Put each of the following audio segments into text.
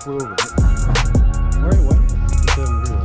flew over. Where? What? It's 7 grill.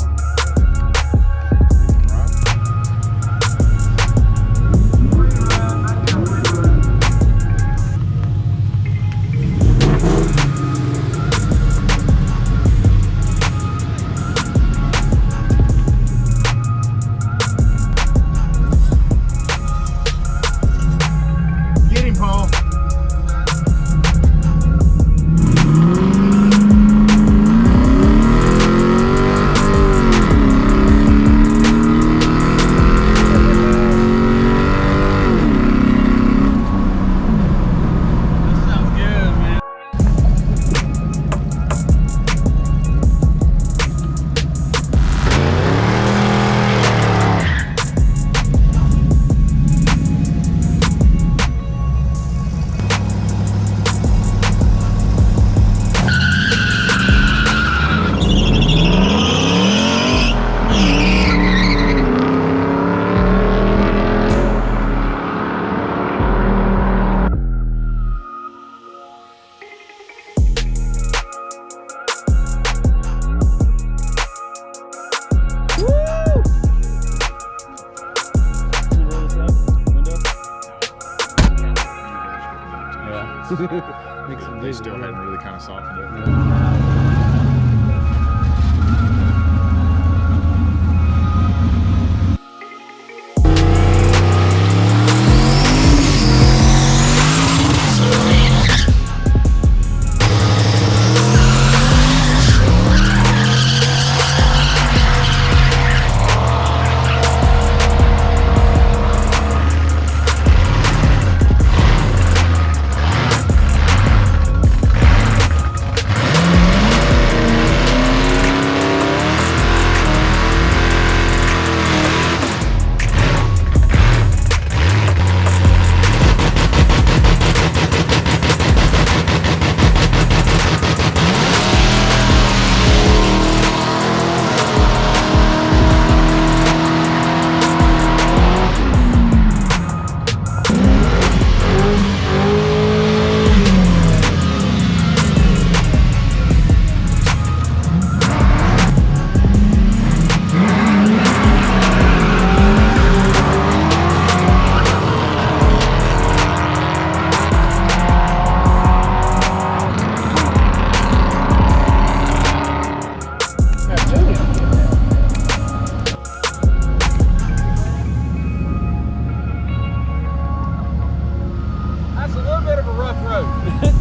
They still hadn't really kind of softened it.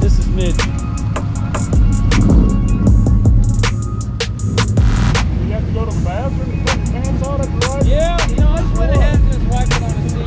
This is mid. You have to go to the bathroom and put your pants on at the right? Yeah, you know, I just went ahead and just wiped it on his seat.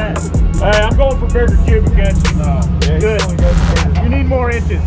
Hey, I'm going for bigger cubic inches now. Yeah, good. You need more inches.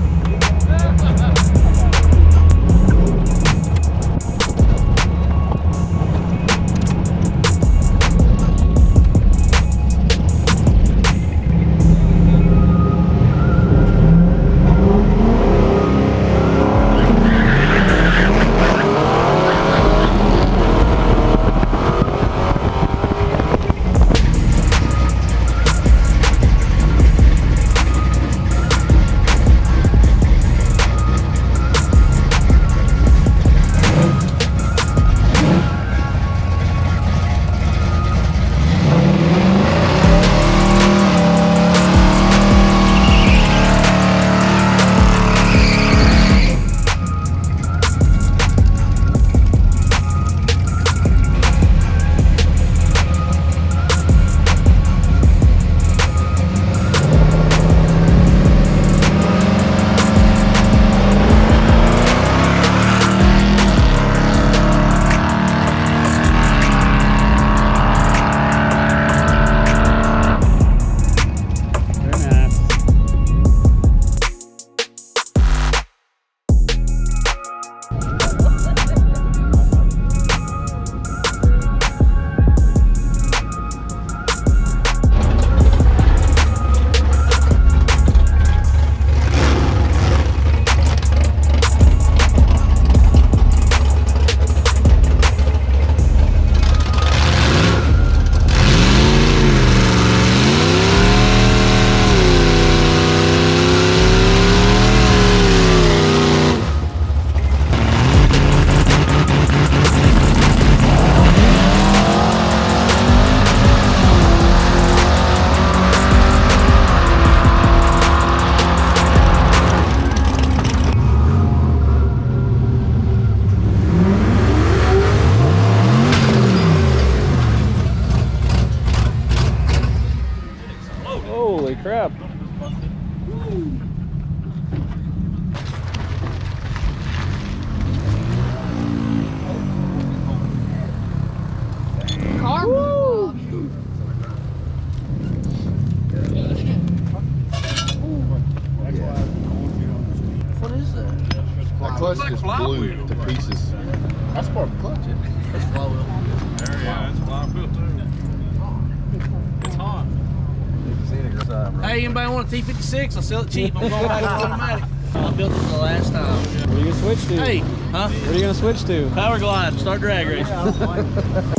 Holy crap. What is that? That clutch just blew to pieces. That's part of the clutch, isn't it? That's flywheel. Yeah, it's flywheel too. It's hot. Hey, anybody want a T56? I'll sell it cheap. I'm going back to automatic. I built it for the last time. What are you gonna switch to? Hey, huh? What are you gonna switch to? Power glide, start drag race.